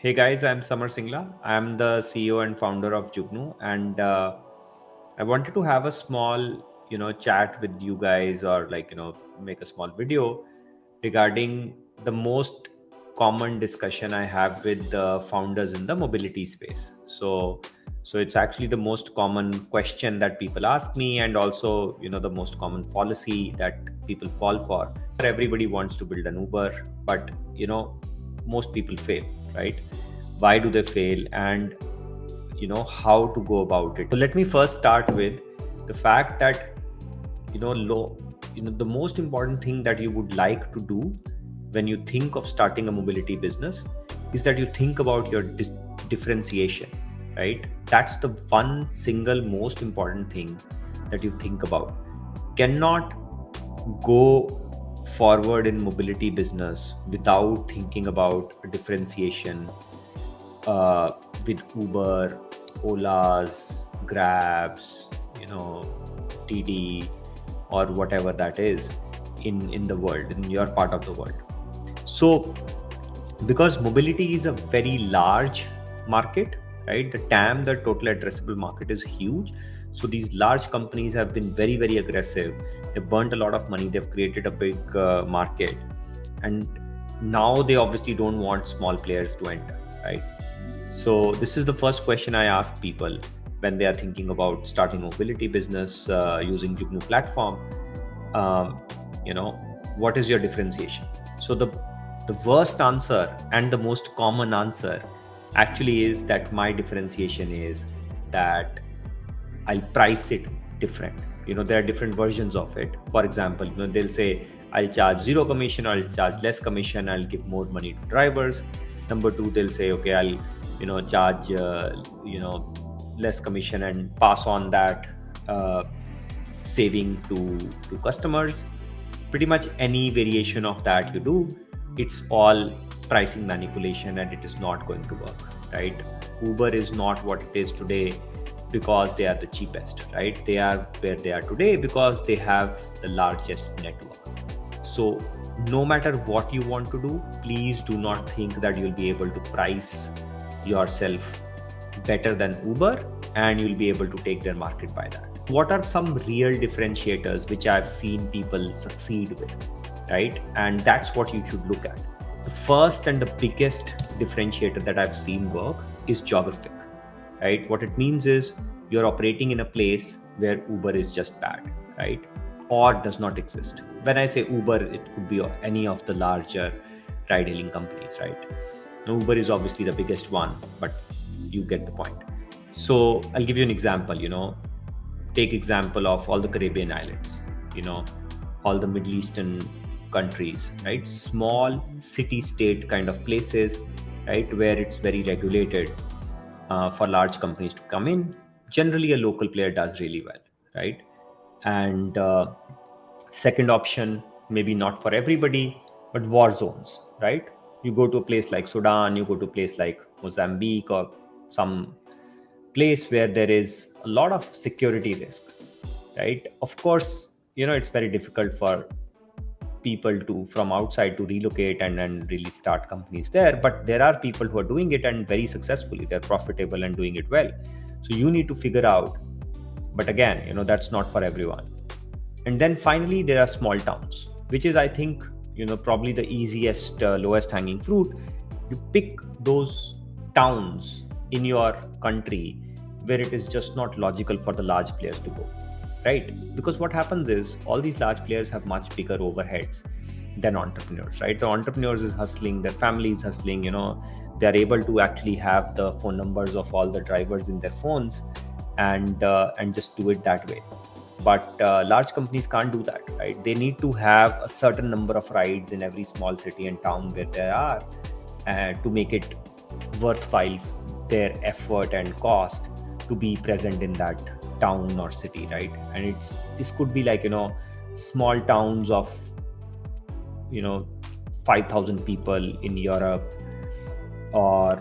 Hey guys, I'm Samar Singla. I'm the CEO and founder of Jugnoo, and I wanted to have a small, chat with you guys, or make a small video regarding the most common discussion I have with the founders in the mobility space. So it's actually the most common question that people ask me, and also the most common fallacy that people fall for. Everybody wants to build an Uber, but most people fail, right? Why do they fail, and how to go about it? So let me first start with the fact that low the most important thing that you would like to do when you think of starting a mobility business is that you think about your differentiation, right? That's the one single most important thing that you think about. Cannot go forward in mobility business without thinking about a differentiation uh, with Uber, Olas, Grabs, TD, or whatever that is in the world, in your part of the world. So, because mobility is a very large market, right? The TAM, the total addressable market, is huge. So these large companies have been very, very aggressive. They've burnt a lot of money. They've created a big market, and now they obviously don't want small players to enter, right? So this is the first question I ask people when they are thinking about starting a mobility business using Jugnoo platform. Um, you know, what is your differentiation? So the worst answer and the most common answer actually is that my differentiation is that I'll price it different. There are different versions of it. For example, they'll say I'll charge zero commission, or I'll charge less commission, I'll give more money to drivers. Number two, they'll say, okay, I'll charge less commission and pass on that uh, saving to customers. Pretty much any variation of that you do, it's all pricing manipulation, and it is not going to work, right? Uber is not what it is today because they are the cheapest, right? They are where they are today because they have the largest network. So no matter what you want to do, please do not think that you'll be able to price yourself better than Uber and you'll be able to take their market by that. What are some real differentiators which I've seen people succeed with, right? And that's what you should look at. The first and the biggest differentiator that I've seen work is geographic, right? What it means is you're operating in a place where Uber is just bad, right? Or does not exist. When I say Uber, it could be any of the larger ride hailing companies, right? Uber is obviously the biggest one, but you get the point. So I'll give you an example. Take example of all the Caribbean islands, all the Middle Eastern countries, right? Small city state kind of places, right? Where it's very regulated for large companies to come in. Generally, a local player does really well, right? And second option, maybe not for everybody, but war zones, right? You go to a place like Sudan, you go to a place like Mozambique, or some place where there is a lot of security risk, right? Of course, it's very difficult for people to from outside to relocate and really start companies there, but there are people who are doing it and very successfully. They're profitable and doing it well. So you need to figure out, but again, that's not for everyone. And then finally, there are small towns, which is, I think, probably the easiest, lowest hanging fruit. You pick those towns in your country where it is just not logical for the large players to go, right? Because what happens is all these large players have much bigger overheads than entrepreneurs, right? The entrepreneurs is hustling, their family is hustling, they're able to actually have the phone numbers of all the drivers in their phones and just do it that way. But large companies can't do that, right? They need to have a certain number of rides in every small city and town where they are, to make it worthwhile their effort and cost to be present in that town or city, right? And this could be like small towns of 5,000 people in Europe, or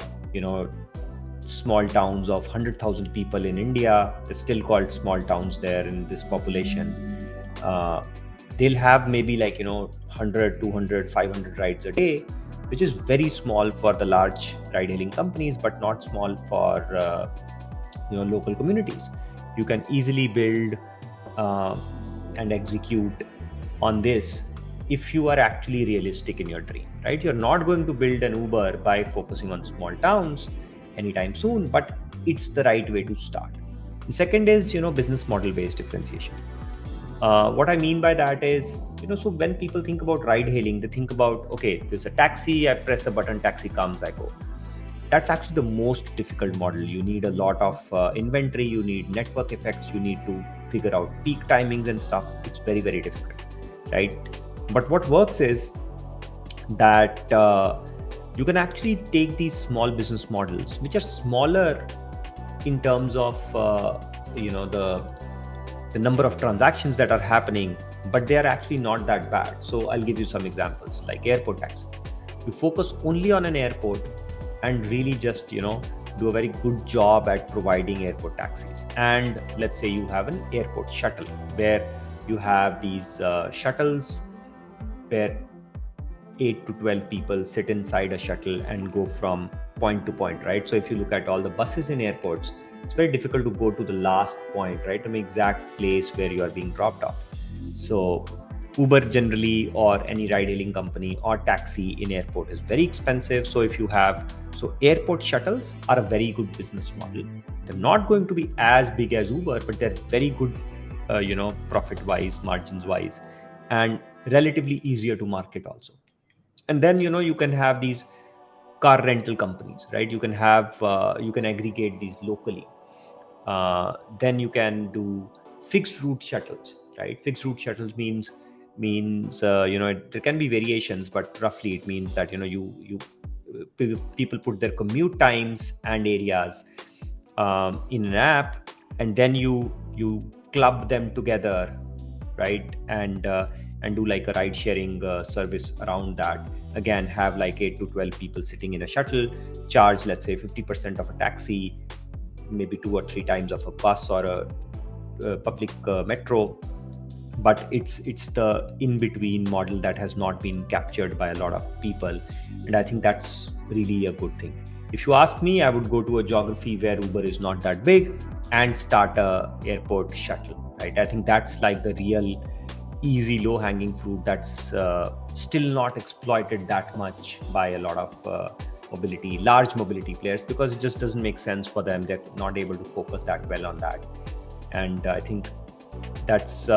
small towns of 100,000 people in India. They're still called small towns there in this population. uh, they'll have maybe like 100, 200, 500 rides a day, which is very small for the large ride-hailing companies, but not small for local communities. You can easily build uh, and execute on this if you are actually realistic in your dream, right? You're not going to build an Uber by focusing on small towns anytime soon, but it's the right way to start. The second is, business model based differentiation. What I mean by that is, so when people think about ride hailing, they think about, okay, there's a taxi, I press a button, taxi comes, I go. That's actually the most difficult model. You need a lot of inventory, you need network effects, you need to figure out peak timings and stuff. It's very, very difficult, right? But what works is that you can actually take these small business models, which are smaller in terms of the number of transactions that are happening, but they are actually not that bad. So I'll give you some examples, like airport taxi. You focus only on an airport and really just do a very good job at providing airport taxis. And let's say you have an airport shuttle where you have these shuttles where 8 to 12 people sit inside a shuttle and go from point to point, right? So if you look at all the buses in airports, it's very difficult to go to the last point, right, to the exact place where you are being dropped off. So Uber generally, or any ride hailing company or taxi in airport, is very expensive. So if you have, so airport shuttles are a very good business model. They're not going to be as big as Uber, but they're very good profit wise, margins wise, and relatively easier to market also. And then you can have these car rental companies, right? You can have you can aggregate these locally. Then you can do fixed route shuttles, right? Fixed route shuttles means there can be variations, but roughly it means that people put their commute times and areas in an app, and then you club them together, right? And do like a ride sharing service around that. Again, have like 8 to 12 people sitting in a shuttle, charge, let's say, 50% of a taxi, maybe 2 or 3 times of a bus or a public metro. But it's the in between model that has not been captured by a lot of people, and I think that's really a good thing. If you ask me, I would go to a geography where Uber is not that big and start a airport shuttle, right? I think that's like the real easy low hanging fruit that's still not exploited that much by a lot of large mobility players, because it just doesn't make sense for them. They're not able to focus that well on that. And I think that's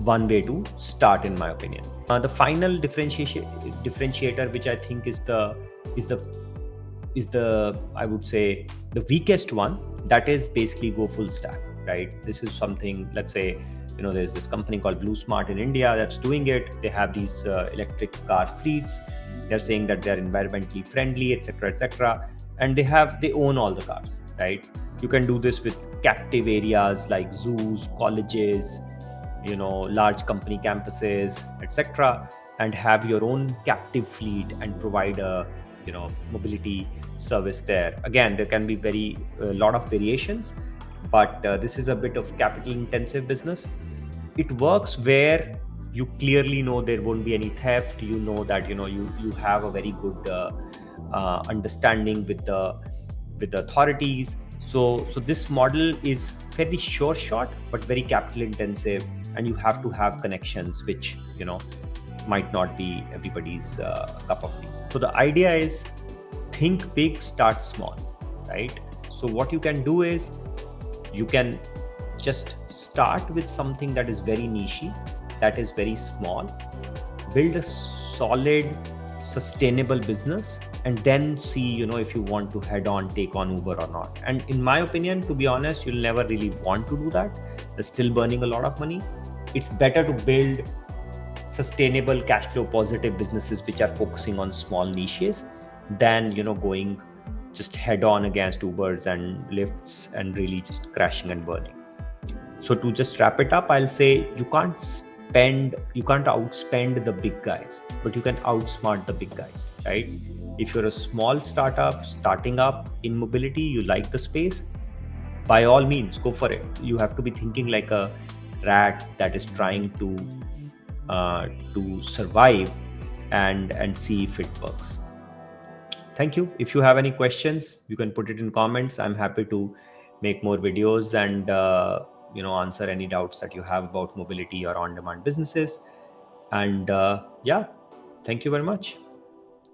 one way to start, in my opinion. The final differentiator, which I think is the I would say the weakest one, that is basically go full stack, right? This is something, let's say, there's this company called Blue Smart in India that's doing it. They have these electric car fleets. They're saying that they're environmentally friendly, etc., and they own all the cars, right? You can do this with captive areas like zoos, colleges, large company campuses, etc., and have your own captive fleet and provide a mobility service there. Again, there can be a lot of variations, but this is a bit of capital intensive business. It works where you clearly know there won't be any theft. That you have a very good understanding with the authorities. So this model is fairly sure shot, but very capital intensive, and you have to have connections, which might not be everybody's cup of tea. So the idea is, think big, start small, right? So what you can do is, you can just start with something that is very niche, that is very small, build a solid, sustainable business, and then see if you want to head on take on Uber or not. And in my opinion, to be honest, you'll never really want to do that. They're still burning a lot of money. It's better to build sustainable, cash flow positive businesses which are focusing on small niches than going just head on against Ubers and Lyfts and really just crashing and burning. So to just wrap it up, I'll say you can't outspend the big guys, but you can outsmart the big guys, right? If you're a small startup starting up in mobility, you like the space, by all means go for it. You have to be thinking like a rat that is trying to survive and see if it works. Thank you. If you have any questions, you can put it in comments. I'm happy to make more videos and answer any doubts that you have about mobility or on-demand businesses. And yeah, thank you very much.